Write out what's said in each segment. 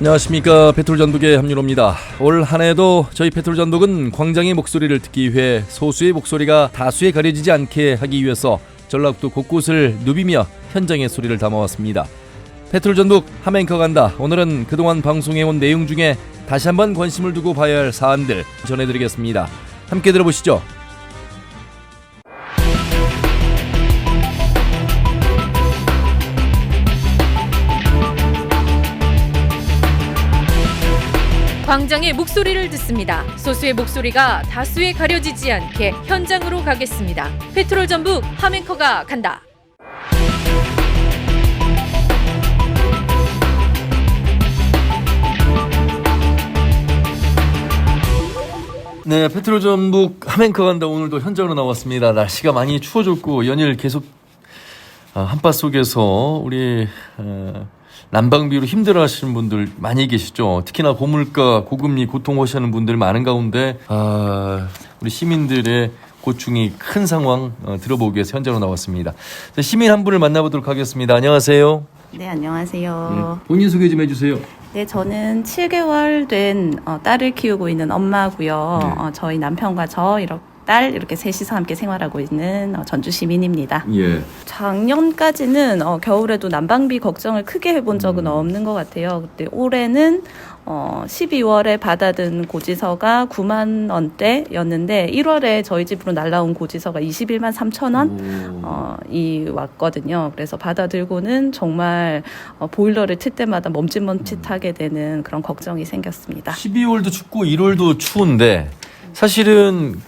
안녕하십니까. 페트롤전북의 함윤호입니다. 올 한해도 저희 페트롤전북은 광장의 목소리를 듣기 위해 소수의 목소리가 다수에 가려지지 않게 하기 위해서 전라북도 곳곳을 누비며 현장의 소리를 담아왔습니다. 페트롤전북 함앵커 간다. 오늘은 그동안 방송해온 내용 중에 다시 한번 관심을 두고 봐야 할 사안들 전해드리겠습니다. 함께 들어보시죠. 광장의 목소리를 듣습니다. 소수의 목소리가 다수에 가려지지 않게 현장으로 가겠습니다. 페트롤전북 함앵커가 간다. 네, 페트롤전북 함앵커 간다. 오늘도 현장으로 나왔습니다. 날씨가 많이 추워졌고 연일 계속 한파 속에서 우리 난방비로 힘들어하시는 분들 많이 계시죠. 특히나 고물가, 고금리 고통하시는 분들 많은 가운데 우리 시민들의 고충이 큰 상황 들어보기 위해서 현장으로 나왔습니다. 시민 한 분을 만나보도록 하겠습니다. 안녕하세요. 네, 안녕하세요. 네, 본인 소개 좀 해주세요. 네, 저는 7개월 된 딸을 키우고 있는 엄마고요. 네. 저희 남편과 딸 이렇게 셋이서 함께 생활하고 있는 전주 시민입니다. 예. 작년까지는 겨울에도 난방비 걱정을 크게 해본 적은 없는 것 같아요. 그때 올해는 12월에 받아든 고지서가 9만 원대였는데 1월에 저희 집으로 날라온 고지서가 21만 3천 원이 왔거든요. 그래서 받아들고는 정말 보일러를 틀 때마다 멈칫멈칫하게 되는 그런 걱정이 생겼습니다. 12월도 춥고 1월도 추운데 사실은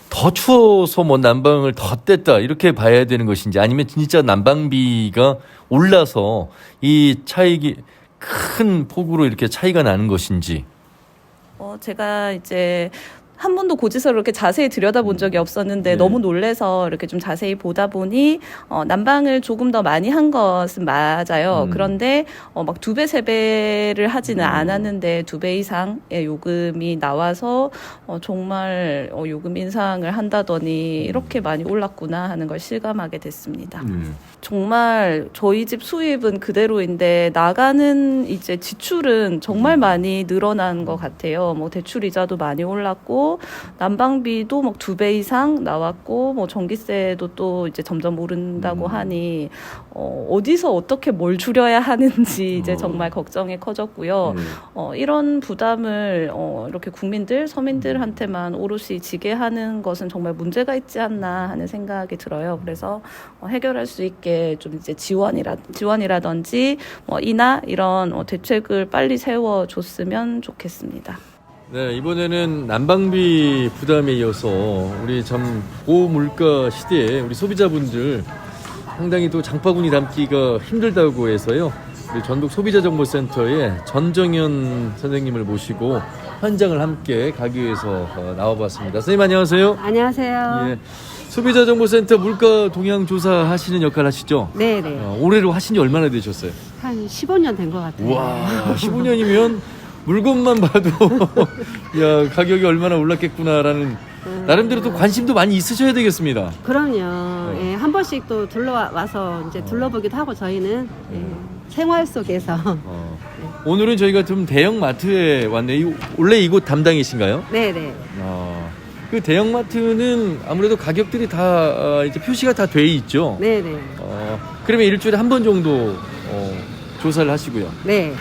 더 추워서 뭐 난방을 더 뗐다 이렇게 봐야 되는 것인지, 아니면 진짜 난방비가 올라서 이 차익이 큰 폭으로 이렇게 차이가 나는 것인지. 제가 이제 한 번도 고지서를 이렇게 자세히 들여다본 적이 없었는데 너무 놀래서 이렇게 좀 자세히 보다 보니 난방을 조금 더 많이 한 것은 맞아요. 그런데 막 2배, 3배를 하지는 않았는데 2배 이상의 요금이 나와서 정말 요금 인상을 한다더니 이렇게 많이 올랐구나 하는 걸 실감하게 됐습니다. 정말 저희 집 수입은 그대로인데 나가는 이제 지출은 정말 많이 늘어난 것 같아요. 뭐 대출 이자도 많이 올랐고 난방비도 막 2배 이상 나왔고 뭐 전기세도 또 이제 점점 오른다고 하니 어디서 어떻게 뭘 줄여야 하는지 이제 정말 걱정이 커졌고요. 이런 부담을 이렇게 서민들한테만 오롯이 지게 하는 것은 정말 문제가 있지 않나 하는 생각이 들어요. 그래서 해결할 수 있게 좀 이제 지원이라든지 이나 이런 대책을 빨리 세워줬으면 좋겠습니다. 네, 이번에는 난방비 부담에 이어서 우리 참 고물가 시대에 우리 소비자분들 상당히 또 장바구니 담기가 힘들다고 해서요. 우리 전북 소비자정보센터에 전정현 선생님을 모시고 현장을 함께 가기 위해서 나와봤습니다. 선생님 안녕하세요. 안녕하세요. 예, 소비자정보센터 물가 동향 조사 하시는 역할 하시죠? 네네. 올해로 하신 지 얼마나 되셨어요? 한 15년 된 것 같아요. 와, 15년이면 물건만 봐도 야, 가격이 얼마나 올랐겠구나라는 나름대로 또 관심도 많이 있으셔야 되겠습니다. 그럼요. 예, 한 번씩 또 둘러와서 이제 둘러보기도 하고 저희는 생활 속에서. 오늘은 저희가 좀 대형 마트에 왔네요. 원래 이곳 담당이신가요? 네네. 그 대형 마트는 아무래도 가격들이 다 이제 표시가 다 돼 있죠. 네네. 그러면 일주일에 한 번 정도 조사를 하시고요. 네.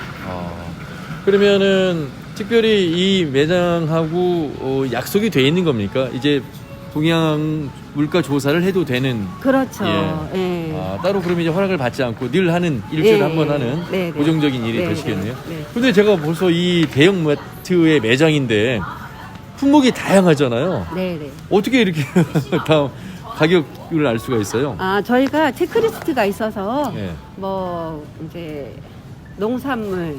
그러면은 특별히 이 매장하고 약속이 돼 있는 겁니까? 이제 동양 물가 조사를 해도 되는. 그렇죠. 예. 예. 따로 그러면 이제 허락을 받지 않고 늘 하는, 일주일에 예. 한 번 하는 네, 네. 고정적인 일이 네, 되시겠네요. 네, 네. 근데 제가 벌써 이 대형 마트의 매장인데 품목이 다양하잖아요. 네네. 어떻게 이렇게 다 가격을 알 수가 있어요? 저희가 체크리스트가 있어서 예. 뭐 이제 농산물,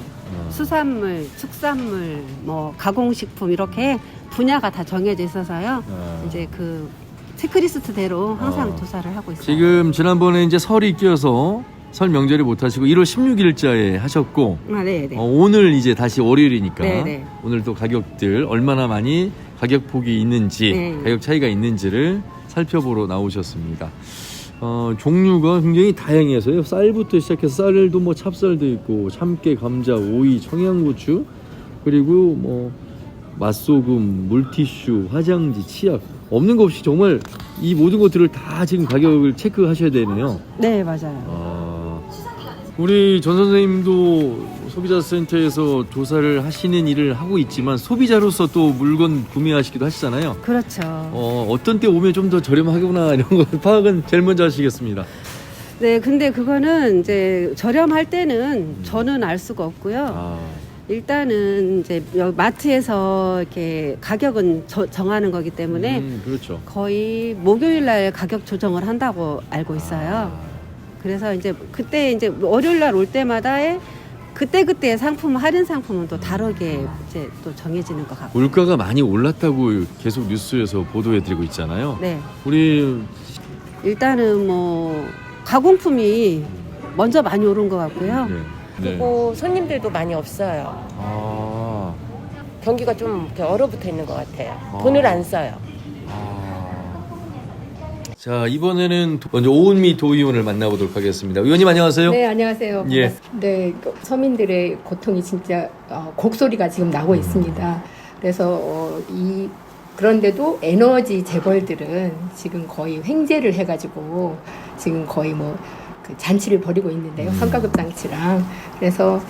수산물, 축산물, 뭐 가공식품 이렇게 분야가 다 정해져 있어서요. 이제 그 체크리스트대로 항상 조사를 하고 있어요. 지금 지난번에 이제 설이 껴서 설 명절에 못 하시고 1월 16일자에 하셨고 네네. 오늘 이제 다시 월요일이니까 네네. 오늘 또 가격들 얼마나 많이 가격 폭이 있는지 네. 가격 차이가 있는지를 살펴보러 나오셨습니다. 종류가 굉장히 다양해서요. 쌀부터 시작해서 쌀도 뭐 찹쌀도 있고 참깨, 감자, 오이, 청양고추, 그리고 뭐 맛소금, 물티슈, 화장지, 치약, 없는 거 없이 정말 이 모든 것들을 다 지금 가격을 체크하셔야 되네요. 네, 맞아요. 우리 전 선생님도 소비자센터에서 조사를 하시는 일을 하고 있지만 소비자로서 또 물건 구매하시기도 하시잖아요. 그렇죠. 어떤 때 오면 좀 더 저렴하구나 이런 거 파악은 제일 먼저 하시겠습니다. 네, 근데 그거는 이제 저렴할 때는 저는 알 수가 없고요. 일단은 이제 마트에서 이렇게 가격은 정하는 거기 때문에 그렇죠. 거의 목요일 날 가격 조정을 한다고 알고 있어요. 그래서 이제 그때 이제 월요일 날 올 때마다의 그때그때 상품, 할인 상품은 또 다르게 이제 또 정해지는 것 같고. 물가가 많이 올랐다고 계속 뉴스에서 보도해드리고 있잖아요. 네. 우리 일단은 뭐 가공품이 먼저 많이 오른 것 같고요. 그리고 손님들도 많이 없어요. 경기가 좀 이렇게 얼어붙어 있는 것 같아요. 돈을 안 써요. 자, 이번에는 먼저 오은미 도의원을 만나보도록 하겠습니다. 의원님 안녕하세요. 네, 안녕하세요. 예. 네, 서민들의 고통이 진짜 곡소리가 지금 나고 있습니다. 그래서 그런데도 에너지 재벌들은 지금 거의 횡재를 해가지고 지금 거의 그 잔치를 벌이고 있는데요. 성과급 장치랑. 그래서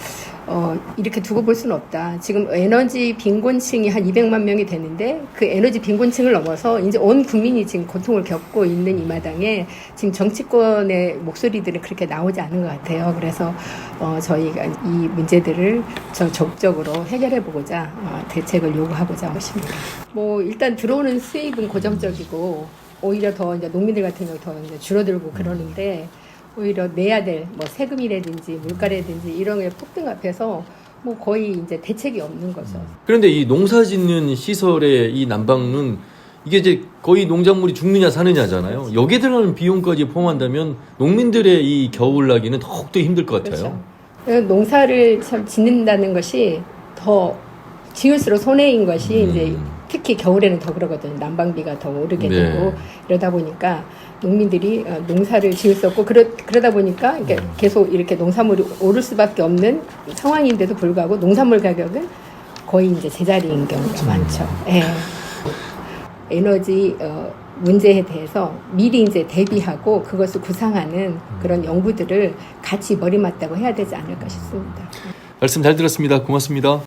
이렇게 두고 볼 수는 없다. 지금 에너지 빈곤층이 한 200만 명이 되는데 그 에너지 빈곤층을 넘어서 이제 온 국민이 지금 고통을 겪고 있는 이 마당에 지금 정치권의 목소리들은 그렇게 나오지 않은 것 같아요. 그래서 저희가 이 문제들을 적극적으로 해결해 보고자 대책을 요구하고자 하십니다. 뭐 일단 들어오는 수입은 고정적이고 오히려 더 이제 농민들 같은 경우 더 이제 줄어들고 그러는데 오히려 내야 될 뭐 세금이라든지 물가라든지 이런 게 폭등 앞에서 뭐 거의 이제 대책이 없는 거죠. 그런데 이 농사 짓는 시설의 이 난방은 이게 이제 거의 농작물이 죽느냐 사느냐잖아요. 여기에 들어가는 비용까지 포함한다면 농민들의 이 겨울나기는 더욱더 힘들 것 같아요. 그렇죠. 농사를 참 짓는다는 것이 더 지을수록 손해인 것이 이제 특히 겨울에는 더 그러거든요. 난방비가 더 오르게 되고 이러다 보니까 농민들이 농사를 지을 수 없고 그러다 보니까 이게 계속 이렇게 농산물이 오를 수밖에 없는 상황인데도 불구하고 농산물 가격은 거의 이제 제자리인 경우가 많죠. 예. 에너지 문제에 대해서 미리 이제 대비하고 그것을 구상하는 그런 연구들을 같이 머리맞다고 해야 되지 않을까 싶습니다. 말씀 잘 들었습니다. 고맙습니다.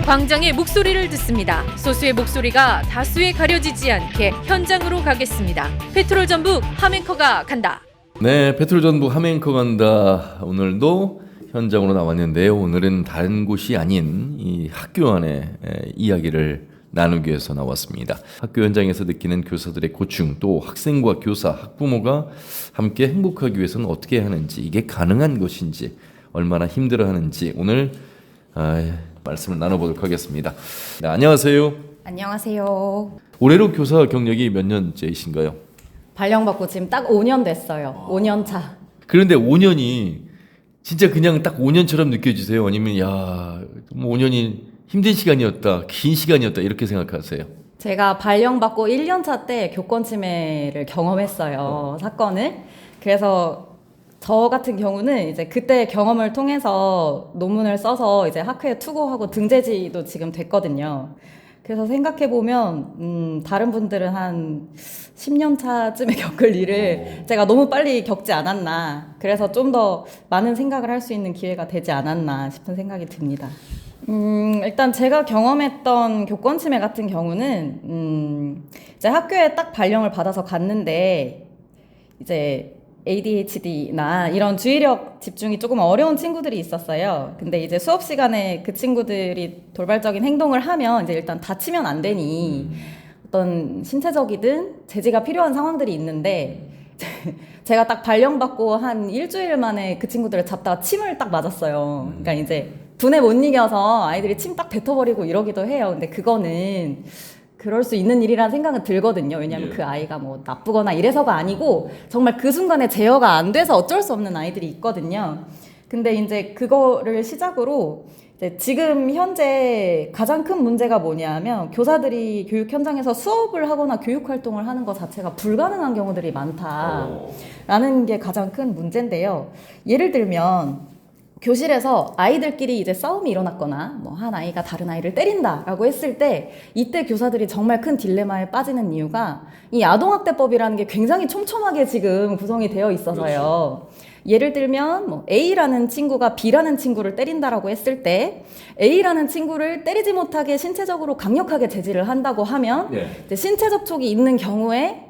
광장의 목소리를 듣습니다. 소수의 목소리가 다수에 가려지지 않게 현장으로 가겠습니다. 페트롤 전북 함앵커가 간다. 네, 페트롤 전북 함앵커 간다. 오늘도 현장으로 나왔는데요. 오늘은 다른 곳이 아닌 이 학교 안에 이야기를 나누기 위해서 나왔습니다. 학교 현장에서 느끼는 교사들의 고충, 또 학생과 교사, 학부모가 함께 행복하기 위해서는 어떻게 하는지, 이게 가능한 것인지, 얼마나 힘들어하는지 오늘 말씀을 나눠보도록 하겠습니다. 네, 안녕하세요. 안녕하세요. 올해로 교사 경력이 몇 년째이신가요? 발령받고 지금 딱 5년 됐어요. 5년 차. 그런데 5년이 진짜 그냥 딱 5년처럼 느껴지세요? 아니면 뭐 5년이 힘든 시간이었다, 긴 시간이었다 이렇게 생각하세요? 제가 발령받고 1년 차 때 교권 침해를 경험했어요. 사건을. 그래서 저 같은 경우는 이제 그때 경험을 통해서 논문을 써서 이제 학회에 투고하고 등재지도 지금 됐거든요. 그래서 생각해보면, 다른 분들은 한 10년 차쯤에 겪을 일을 제가 너무 빨리 겪지 않았나. 그래서 좀 더 많은 생각을 할 수 있는 기회가 되지 않았나 싶은 생각이 듭니다. 일단 제가 경험했던 교권 침해 같은 경우는, 이제 학교에 딱 발령을 받아서 갔는데, 이제 ADHD나 이런 주의력 집중이 조금 어려운 친구들이 있었어요. 근데 이제 수업 시간에 그 친구들이 돌발적인 행동을 하면 이제 일단 다치면 안 되니 어떤 신체적이든 제지가 필요한 상황들이 있는데 제가 딱 발령받고 한 일주일 만에 그 친구들을 잡다가 침을 딱 맞았어요. 그러니까 이제 분에 못 이겨서 아이들이 침 딱 뱉어버리고 이러기도 해요. 근데 그거는 그럴 수 있는 일이라는 생각은 들거든요. 왜냐하면 그 아이가 뭐 나쁘거나 이래서가 아니고 정말 그 순간에 제어가 안 돼서 어쩔 수 없는 아이들이 있거든요. 근데 이제 그거를 시작으로 이제 지금 현재 가장 큰 문제가 뭐냐면 교사들이 교육 현장에서 수업을 하거나 교육 활동을 하는 것 자체가 불가능한 경우들이 많다라는 게 가장 큰 문제인데요. 예를 들면 교실에서 아이들끼리 이제 싸움이 일어났거나 뭐 한 아이가 다른 아이를 때린다라고 했을 때 이때 교사들이 정말 큰 딜레마에 빠지는 이유가 이 아동학대법이라는 게 굉장히 촘촘하게 지금 구성이 되어 있어서요. 예를 들면 뭐 A라는 친구가 B라는 친구를 때린다라고 했을 때 A라는 친구를 때리지 못하게 신체적으로 강력하게 제지를 한다고 하면 이제 신체 접촉이 있는 경우에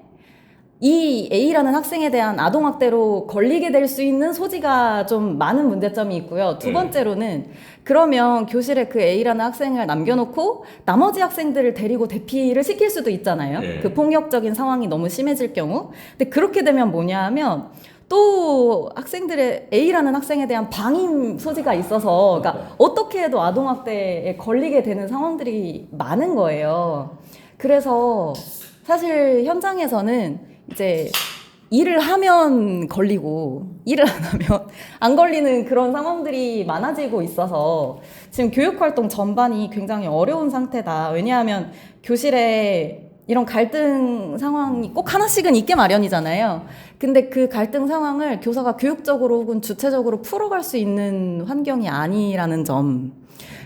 이 A라는 학생에 대한 아동학대로 걸리게 될 수 있는 소지가 좀 많은 문제점이 있고요. 두 번째로는 그러면 교실에 그 A라는 학생을 남겨놓고 나머지 학생들을 데리고 대피를 시킬 수도 있잖아요. 그 폭력적인 상황이 너무 심해질 경우. 근데 그렇게 되면 뭐냐 하면 또 학생들의 A라는 학생에 대한 방임 소지가 있어서 그러니까 어떻게 해도 아동학대에 걸리게 되는 상황들이 많은 거예요. 그래서 사실 현장에서는 이제 일을 하면 걸리고 일을 안 하면 안 걸리는 그런 상황들이 많아지고 있어서 지금 교육활동 전반이 굉장히 어려운 상태다. 왜냐하면 교실에 이런 갈등 상황이 꼭 하나씩은 있게 마련이잖아요. 근데 그 갈등 상황을 교사가 교육적으로 혹은 주체적으로 풀어갈 수 있는 환경이 아니라는 점.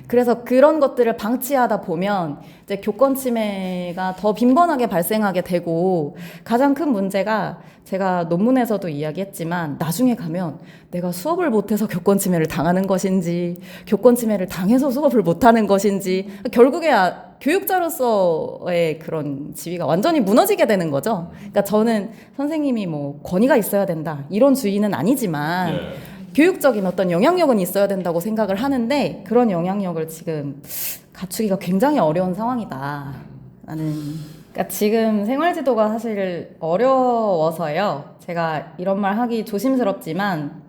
그래서 그런 것들을 방치하다 보면 이제 교권 침해가 더 빈번하게 발생하게 되고 가장 큰 문제가 제가 논문에서도 이야기했지만 나중에 가면 내가 수업을 못해서 교권 침해를 당하는 것인지 교권 침해를 당해서 수업을 못하는 것인지 결국에 교육자로서의 그런 지위가 완전히 무너지게 되는 거죠. 그러니까 저는 선생님이 뭐 권위가 있어야 된다 이런 주의는 아니지만 교육적인 어떤 영향력은 있어야 된다고 생각을 하는데 그런 영향력을 지금 갖추기가 굉장히 어려운 상황이다. 그러니까 지금 생활지도가 사실 어려워서요. 제가 이런 말 하기 조심스럽지만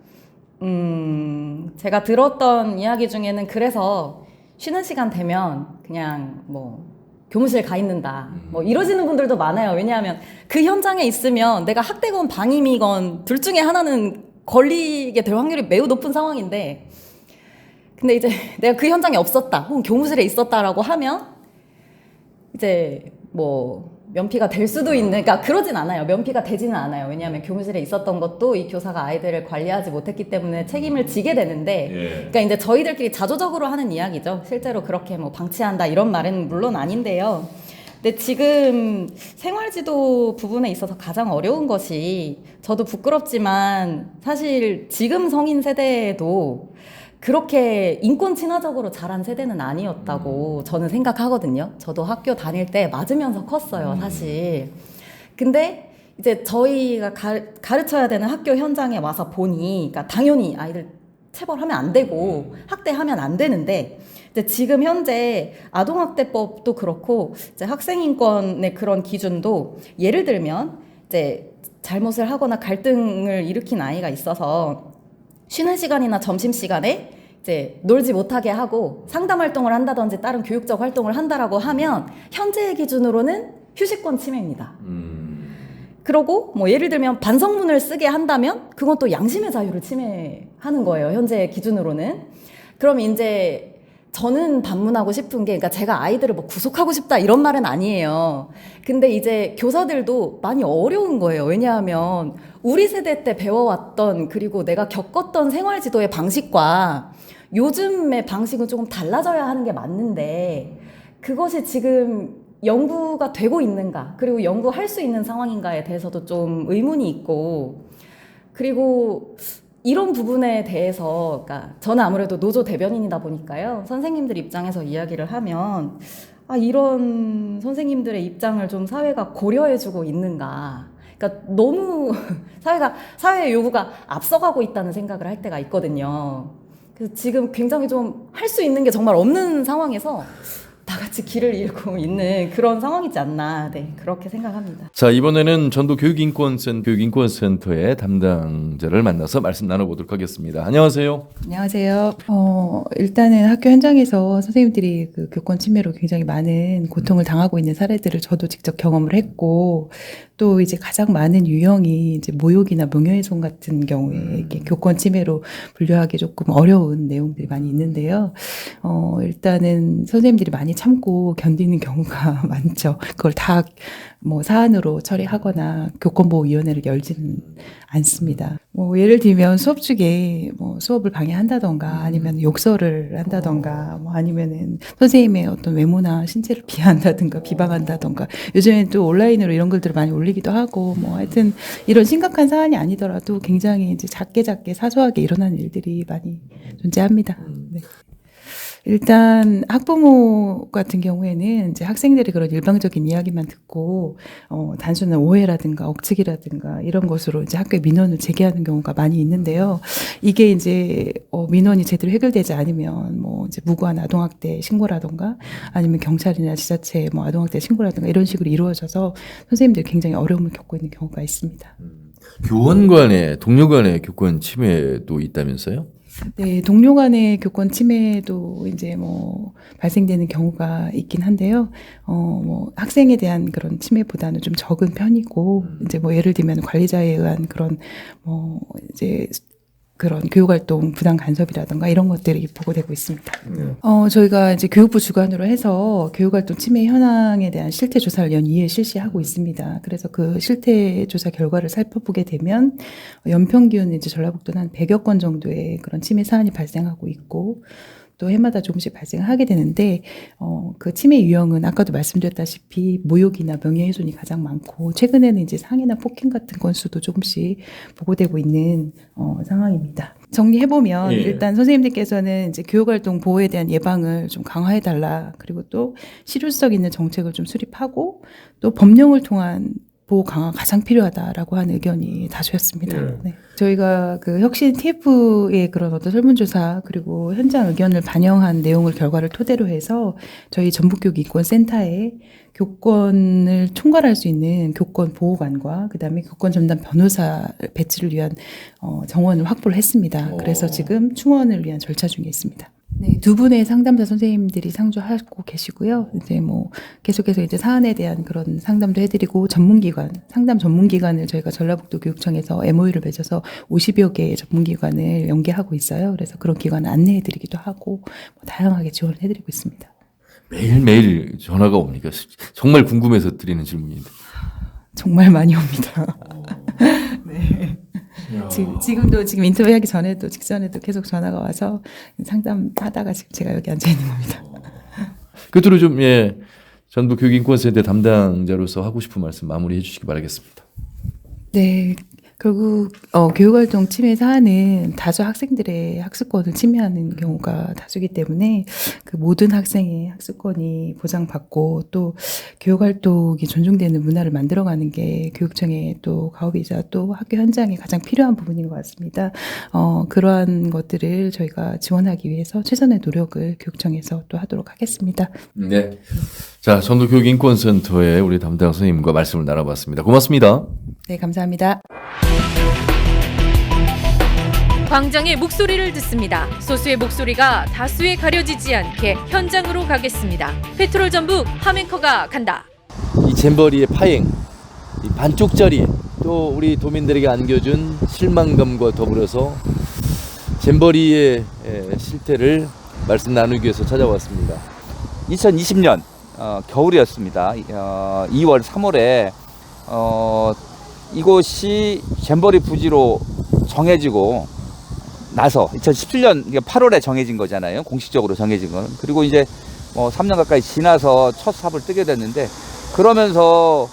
제가 들었던 이야기 중에는 그래서 쉬는 시간 되면 그냥 뭐 교무실 가 있는다. 뭐 이러시는 분들도 많아요. 왜냐하면 그 현장에 있으면 내가 학대건 방임이건 둘 중에 하나는 걸리게 될 확률이 매우 높은 상황인데 근데 이제 내가 그 현장에 없었다 혹은 교무실에 있었다라고 하면 이제 뭐 면피가 될 수도 있는 그러니까 그러진 않아요. 면피가 되지는 않아요. 왜냐하면 교무실에 있었던 것도 이 교사가 아이들을 관리하지 못했기 때문에 책임을 지게 되는데 그러니까 이제 저희들끼리 자조적으로 하는 이야기죠. 실제로 그렇게 뭐 방치한다 이런 말은 물론 아닌데요. 근데 지금 생활지도 부분에 있어서 가장 어려운 것이 저도 부끄럽지만 사실 지금 성인 세대에도 그렇게 인권 친화적으로 자란 세대는 아니었다고 저는 생각하거든요. 저도 학교 다닐 때 맞으면서 컸어요, 사실. 근데 이제 저희가 가르쳐야 되는 학교 현장에 와서 보니, 그러니까 당연히 아이들 체벌하면 안 되고 학대하면 안 되는데 이제 지금 현재 아동학대법도 그렇고 이제 학생인권의 그런 기준도 예를 들면 이제 잘못을 하거나 갈등을 일으킨 아이가 있어서 쉬는 시간이나 점심시간에 이제 놀지 못하게 하고 상담 활동을 한다든지 다른 교육적 활동을 한다라고 하면 현재의 기준으로는 휴식권 침해입니다. 그러고 뭐 예를 들면 반성문을 쓰게 한다면 그건 또 양심의 자유를 침해하는 거예요. 현재 기준으로는. 그럼 이제 저는 반문하고 싶은 게, 그러니까 제가 아이들을 뭐 구속하고 싶다 이런 말은 아니에요. 근데 이제 교사들도 많이 어려운 거예요. 왜냐하면 우리 세대 때 배워왔던 그리고 내가 겪었던 생활지도의 방식과 요즘의 방식은 조금 달라져야 하는 게 맞는데 그것이 지금 연구가 되고 있는가 그리고 연구할 수 있는 상황인가에 대해서도 좀 의문이 있고 그리고 이런 부분에 대해서 그러니까 저는 아무래도 노조 대변인이다 보니까요. 선생님들 입장에서 이야기를 하면 이런 선생님들의 입장을 좀 사회가 고려해주고 있는가. 그러니까 너무 사회의 요구가 앞서가고 있다는 생각을 할 때가 있거든요. 그래서 지금 굉장히 좀 할 수 있는 게 정말 없는 상황에서 다 같이 길을 잃고 있는 그런 상황이지 않나, 네, 그렇게 생각합니다. 자, 이번에는 전북 교육인권센터의 담당자를 만나서 말씀 나눠보도록 하겠습니다. 안녕하세요. 안녕하세요. 일단은 학교 현장에서 선생님들이 그 교권 침해로 굉장히 많은 고통을 당하고 있는 사례들을 저도 직접 경험을 했고, 또 이제 가장 많은 유형이 이제 모욕이나 명예훼손 같은 경우에 이렇게 교권 침해로 분류하기 조금 어려운 내용들이 많이 있는데요. 일단은 선생님들이 많이 참고 견디는 경우가 많죠. 그걸 다 뭐 사안으로 처리하거나 교권보호위원회를 열지는 않습니다. 뭐 예를 들면 수업 중에 뭐 수업을 방해한다던가 아니면 욕설을 한다던가 뭐 아니면은 선생님의 어떤 외모나 신체를 비하한다든가 비방한다던가 요즘엔 또 온라인으로 이런 글들을 많이 올리기도 하고 뭐 하여튼 이런 심각한 사안이 아니더라도 굉장히 이제 작게 사소하게 일어나는 일들이 많이 존재합니다. 네. 일단 학부모 같은 경우에는 이제 학생들이 그런 일방적인 이야기만 듣고 단순한 오해라든가 억측이라든가 이런 것으로 이제 학교에 민원을 제기하는 경우가 많이 있는데요. 이게 이제 민원이 제대로 해결되지 않으면 뭐 이제 무고한 아동학대 신고라든가 아니면 경찰이나 지자체 뭐 아동학대 신고라든가 이런 식으로 이루어져서 선생님들이 굉장히 어려움을 겪고 있는 경우가 있습니다. 교원 간의, 동료 간의 교권 침해도 있다면서요? 네, 동료 간의 교권 침해도 이제 뭐 발생되는 경우가 있긴 한데요. 뭐 학생에 대한 그런 침해보다는 좀 적은 편이고, 이제 뭐 예를 들면 관리자에 의한 그런 뭐 이제 그런 교육활동 부당 간섭이라든가 이런 것들이 보고되고 있습니다. 저희가 이제 교육부 주관으로 해서 교육활동 침해 현황에 대한 실태조사를 연 2회 실시하고 있습니다. 그래서 그 실태조사 결과를 살펴보게 되면 연평균 이제 전라북도는 한 100여 건 정도의 그런 침해 사안이 발생하고 있고 또 해마다 조금씩 발생하게 되는데 그 침해 유형은 아까도 말씀드렸다시피 모욕이나 명예훼손이 가장 많고 최근에는 이제 상해나 폭행 같은 건수도 조금씩 보고되고 있는 상황입니다. 정리해보면 일단 선생님들께서는 이제 교육활동 보호에 대한 예방을 좀 강화해달라. 그리고 또 실효성 있는 정책을 좀 수립하고 또 법령을 통한 보호 강화가 가장 필요하다라고 하는 의견이 다수였습니다. 네. 저희가 그 혁신 TF의 그런 어떤 설문조사 그리고 현장 의견을 반영한 내용을 결과를 토대로 해서 저희 전북교육인권센터에 교권을 총괄할 수 있는 교권 보호관과 그다음에 교권 전담 변호사 배치를 위한 정원을 확보를 했습니다. 그래서 지금 충원을 위한 절차 중에 있습니다. 네, 두 분의 상담사 선생님들이 상주하고 계시고요. 이제 뭐 계속해서 이제 사안에 대한 그런 상담도 해드리고 상담 전문기관을 저희가 전라북도 교육청에서 MOU를 맺어서 50여 개의 전문기관을 연계하고 있어요. 그래서 그런 기관을 안내해드리기도 하고 뭐 다양하게 지원을 해드리고 있습니다. 매일매일 전화가 옵니까? 정말 궁금해서 드리는 질문인데. 정말 많이 옵니다. 네. 지금도 지금 인터뷰하기 전에도 직전에도 계속 전화가 와서 상담하다가 지금 제가 여기 앉아 있는 겁니다. 끝으로 좀 전북 교육인권센터 담당자로서 하고 싶은 말씀 마무리해 주시기 바라겠습니다. 네. 결국 교육활동 침해 사안은 다수 학생들의 학습권을 침해하는 경우가 다수기 때문에 그 모든 학생의 학습권이 보장받고 또 교육활동이 존중되는 문화를 만들어가는 게 교육청의 또 가업이자 또 학교 현장에 가장 필요한 부분인 것 같습니다. 그러한 것들을 저희가 지원하기 위해서 최선의 노력을 교육청에서 또 하도록 하겠습니다. 네. 자, 전북 교육인권센터의 우리 담당 선생님과 말씀을 나눠봤습니다. 고맙습니다. 네, 감사합니다. 광장의 목소리를 듣습니다. 소수의 목소리가 다수에 가려지지 않게 현장으로 가겠습니다. 페트롤 전북 함앵커가 간다. 이 잼버리의 파행, 이 반쪽짜리, 또 우리 도민들에게 안겨준 실망감과 더불어서 잼버리의 실태를 말씀 나누기 위해서 찾아왔습니다. 2020년 겨울이었습니다. 2월, 3월에 이곳이 잼버리 부지로 정해지고 나서 2017년 8월에 정해진 거잖아요. 공식적으로 정해진 건. 그리고 이제 3년 가까이 지나서 첫 삽을 뜨게 됐는데 그러면서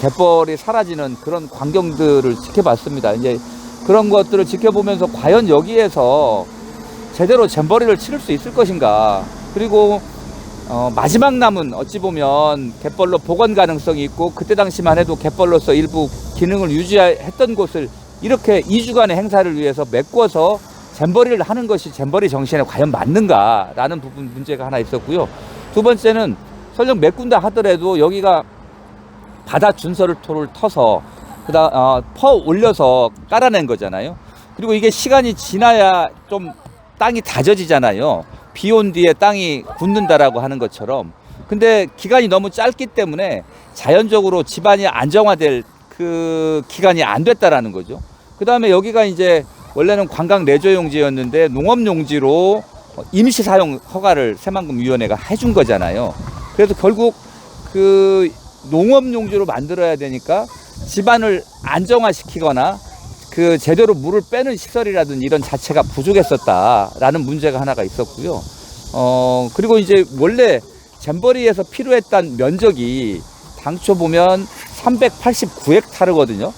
갯벌이 사라지는 그런 광경들을 지켜봤습니다. 이제 그런 것들을 지켜보면서 과연 여기에서 제대로 잼버리를 치를 수 있을 것인가. 그리고 마지막 남은 어찌 보면 갯벌로 복원 가능성이 있고 그때 당시만 해도 갯벌로서 일부 기능을 유지했던 곳을 이렇게 2주간의 행사를 위해서 메꿔서 잼버리를 하는 것이 잼버리 정신에 과연 맞는가라는 부분 문제가 하나 있었고요. 두 번째는 설령 메꾼다 하더라도 여기가 바다 준설토를 터서 퍼 올려서 깔아낸 거잖아요. 그리고 이게 시간이 지나야 좀 땅이 다져지잖아요. 비 온 뒤에 땅이 굳는다라고 하는 것처럼. 근데 기간이 너무 짧기 때문에 자연적으로 집안이 안정화될 그 기간이 안 됐다라는 거죠. 그 다음에 여기가 이제 원래는 관광 레저 용지였는데 농업 용지로 임시 사용 허가를 새만금위원회가 해준 거잖아요. 그래서 결국 그 농업 용지로 만들어야 되니까 집안을 안정화시키거나 그 제대로 물을 빼는 시설이라든지 이런 자체가 부족했었다라는 문제가 하나가 있었고요. 그리고 이제 원래 잼버리에서 필요했던 면적이 당초 보면 389헥타르거든요.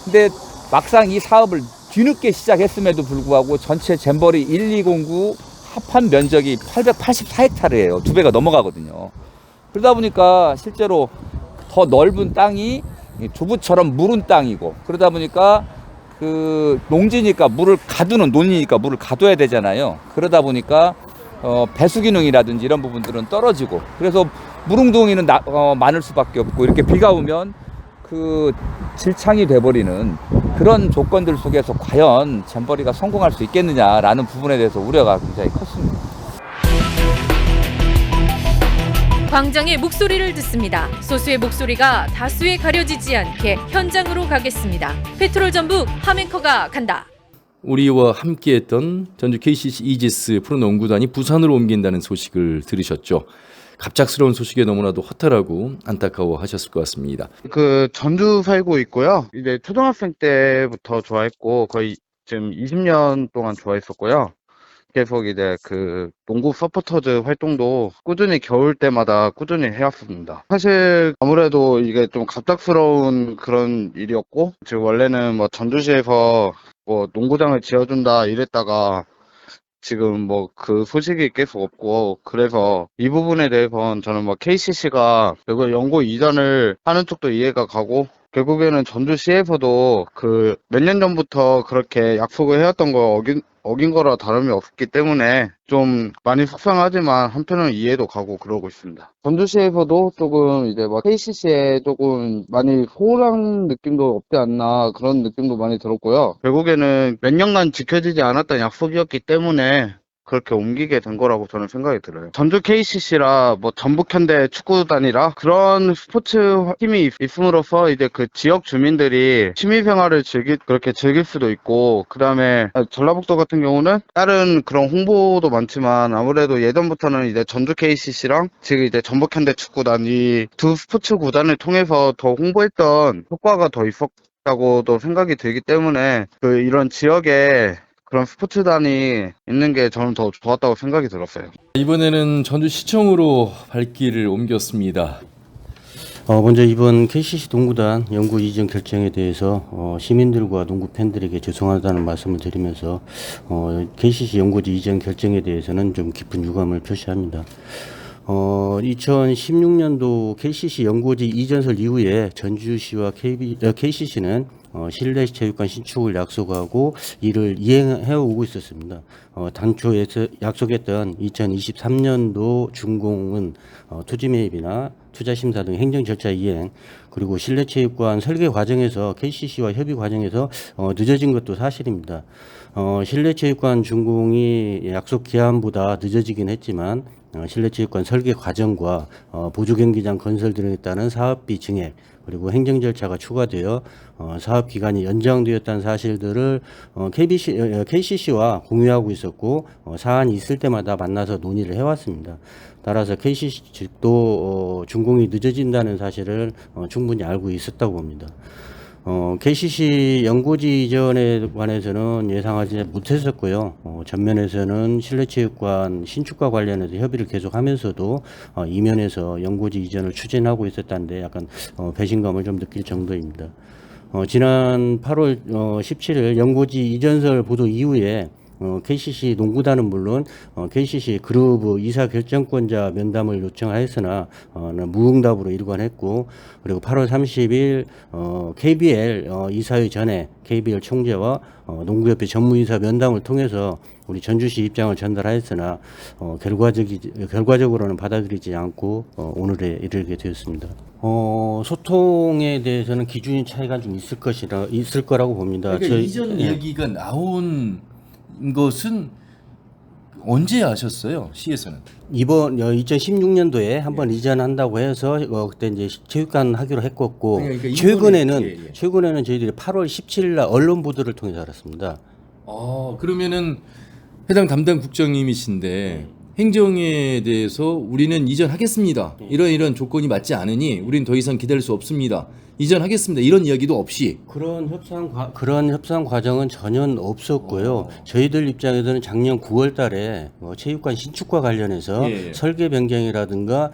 근데 막상 이 사업을 뒤늦게 시작했음에도 불구하고 전체 잼버리 1209 합한 면적이 884헥타르예요. 2배가 넘어가거든요. 그러다 보니까 실제로 더 넓은 땅이 두부처럼 무른 땅이고, 그러다 보니까 그 농지니까 물을 가두는 논이니까 물을 가둬야 되잖아요. 그러다 보니까 배수 기능이라든지 이런 부분들은 떨어지고, 그래서 무릉도응이는 많을 수밖에 없고, 이렇게 비가 오면 그 질창이 돼버리는 그런 조건들 속에서 과연 잼버리가 성공할 수 있겠느냐라는 부분에 대해서 우려가 굉장히 컸습니다. 광장의 목소리를 듣습니다. 소수의 목소리가 다수에 가려지지 않게 현장으로 가겠습니다. 페트롤 전북 함앵커가 간다. 우리와 함께했던 전주 KCC 이지스 프로농구단이 부산으로 옮긴다는 소식을 들으셨죠. 갑작스러운 소식에 너무나도 허탈하고 안타까워하셨을 것 같습니다. 그 전주 살고 있고요. 이제 초등학생 때부터 좋아했고 거의 지금 20년 동안 좋아했었고요. 계속 이제 그 농구 서포터즈 활동도 꾸준히 겨울 때마다 꾸준히 해왔습니다. 사실 아무래도 이게 좀 갑작스러운 그런 일이었고, 지금 원래는 뭐 전주시에서 뭐 농구장을 지어준다 이랬다가 지금 뭐 그 소식이 계속 없고, 그래서 이 부분에 대해서는 저는 뭐 KCC가 결국 연고 이전을 하는 쪽도 이해가 가고, 결국에는 전주시에서도 그 몇 년 전부터 그렇게 약속을 해왔던 거 어긴 거라 다름이 없기 때문에 좀 많이 속상하지만 한편은 이해도 가고 그러고 있습니다. 전주시에서도 조금 이제 뭐 KCC에 조금 많이 소홀한 느낌도 없지 않나, 그런 느낌도 많이 들었고요. 결국에는 몇 년간 지켜지지 않았던 약속이었기 때문에 그렇게 옮기게 된 거라고 저는 생각이 들어요. 전주 KCC라 뭐 전북현대 축구단이라 그런 스포츠 팀이 있음으로써 이제 그 지역 주민들이 취미생활을 그렇게 즐길 수도 있고, 그 다음에 전라북도 같은 경우는 다른 그런 홍보도 많지만 아무래도 예전부터는 이제 전주 KCC랑 지금 이제 전북현대 축구단 이 두 스포츠 구단을 통해서 더 홍보했던 효과가 더 있었다고도 생각이 들기 때문에 그 이런 지역에 그런 스포츠단이 있는 게 저는 더 좋았다고 생각이 들었어요. 이번에는 전주시청으로 발길을 옮겼습니다. 먼저 이번 KCC 농구단 연구 이전 결정에 대해서 시민들과 농구 팬들에게 죄송하다는 말씀을 드리면서 KCC 연구지 이전 결정에 대해서는 좀 깊은 유감을 표시합니다. 2016년도 KCC 연고지 이전설 이후에 전주시와 KCC는 실내 체육관 신축을 약속하고 이를 이행해 오고 있었습니다. 당초에서 약속했던 2023년도 준공은 토지 매입이나 투자 심사 등 행정 절차 이행, 그리고 실내 체육관 설계 과정에서 KCC와 협의 과정에서 늦어진 것도 사실입니다. 실내 체육관 준공이 약속 기한보다 늦어지긴 했지만 실내 체육관 설계 과정과 보조 경기장 건설 등에 따른 사업비 증액, 그리고 행정 절차가 추가되어 사업 기간이 연장되었다는 사실들을 KCC와 공유하고 있었고, 사안이 있을 때마다 만나서 논의를 해왔습니다. 따라서 KCC 측도 준공이 늦어진다는 사실을 충분히 알고 있었다고 봅니다. KCC 연고지 이전에 관해서는 예상하지 못했었고요. 전면에서는 실내체육관 신축과 관련해서 협의를 계속하면서도 이면에서 연고지 이전을 추진하고 있었다는데 약간 배신감을 좀 느낄 정도입니다. 지난 8월 17일 연고지 이전설 보도 이후에 KCC 농구단은 물론 KCC 그룹 이사 결정권자 면담을 요청하였으나 무응답으로 일관했고, 그리고 8월 30일 KBL 이사회 전에 KBL 총재와 농구협회 전무이사 면담을 통해서 우리 전주시 입장을 전달하였으나 결과적으로는 받아들이지 않고 오늘에 이르게 되었습니다. 소통에 대해서는 기준이 차이가 좀 있을 거라고 봅니다. 그러니까 이전 이야기가 나온 것은 언제 아셨어요? 시에서는? 이번 2016년도에 한번 이전한다고 해서 그때 이제 체육관 하기로 했었고, 그러니까 최근에는 저희들이 8월 17일 날 언론 보도를 통해서 알았습니다. 그러면은 해당 담당 국장님이신데 행정에 대해서 우리는 이전하겠습니다. 이런 조건이 맞지 않으니 우리는 더 이상 기다릴 수 없습니다. 이전하겠습니다. 이런 이야기도 없이 그런 협상 과정은 전혀 없었고요. 저희들 입장에서는 작년 9월달에 체육관 신축과 관련해서 설계 변경이라든가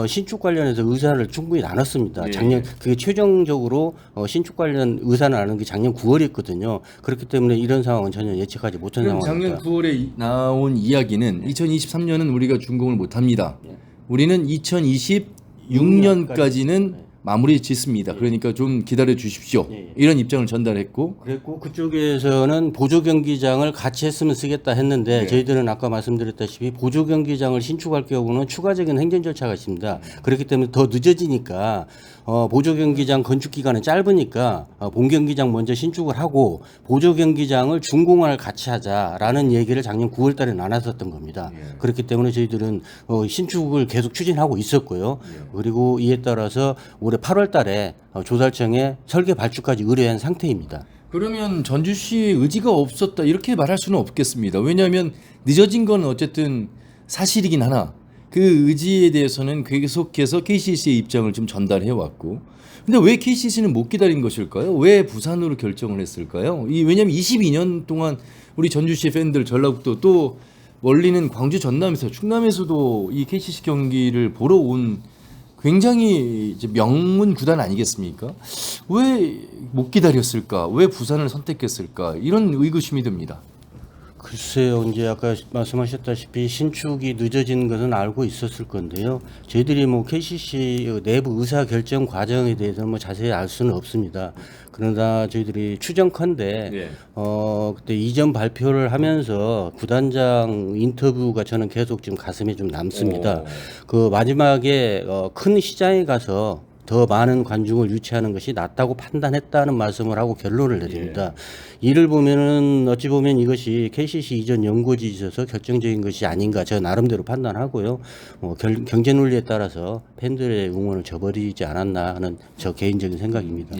신축 관련해서 의사를 충분히 나눴습니다. 작년 그게 최종적으로 신축 관련 의사를 나눈 게 작년 9월이었거든요. 그렇기 때문에 이런 상황은 전혀 예측하지 못한 상황입니다. 작년 9월에 나온 이야기는 2023년은 우리가 준공을 못합니다. 우리는 2026년까지는 마무리 짓습니다. 그러니까 좀 기다려 주십시오. 이런 입장을 전달했고, 그랬고 그쪽에서는 보조 경기장을 같이 했으면 쓰겠다 했는데 저희들은 아까 말씀드렸다시피 보조 경기장을 신축할 경우는 추가적인 행정 절차가 있습니다. 그렇기 때문에 더 늦어지니까 보조 경기장 건축 기간은 짧으니까 본 경기장 먼저 신축을 하고 보조 경기장을 준공을 같이 하자라는 얘기를 작년 9월달에 나눴었던 겁니다. 그렇기 때문에 저희들은 신축을 계속 추진하고 있었고요. 그리고 이에 따라서 올해 8월달에 조달청에 설계 발주까지 의뢰한 상태입니다. 그러면 전주시의 의지가 없었다 이렇게 말할 수는 없겠습니다. 왜냐하면 늦어진 건 어쨌든 사실이긴 하나 그 의지에 대해서는 계속해서 KCC의 입장을 좀 전달해 왔고, 근데 왜 KCC는 못 기다린 것일까요? 왜 부산으로 결정을 했을까요? 왜냐하면 22년 동안 우리 전주시 팬들, 전라북도 또 멀리는 광주, 전남에서 충남에서도 이 KCC 경기를 보러 온 굉장히 이제 명문 구단 아니겠습니까? 왜 못 기다렸을까? 왜 부산을 선택했을까? 이런 의구심이 듭니다. 글쎄요, 이제 아까 말씀하셨다시피 신축이 늦어진 것은 알고 있었을 건데요. 저희들이 KCC 내부 의사 결정 과정에 대해서는 자세히 알 수는 없습니다. 그러나 저희들이 추정컨대 그때 이전 발표를 하면서 구단장 인터뷰가 저는 계속 지금 가슴에 좀 남습니다. 그 마지막에 큰 시장에 가서 더 많은 관중을 유치하는 것이 낫다고 판단했다는 말씀을 하고 결론을 내립니다. 이를 보면은 어찌 보면 이것이 KCC 이전 연고지에 있어서 결정적인 것이 아닌가 저 나름대로 판단하고요. 경제 논리에 따라서 팬들의 응원을 저버리지 않았나 하는 저 개인적인 생각입니다.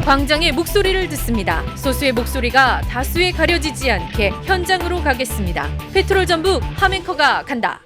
광장의 목소리를 듣습니다. 소수의 목소리가 다수에 가려지지 않게 현장으로 가겠습니다. 페트롤 전북 함앵커가 간다.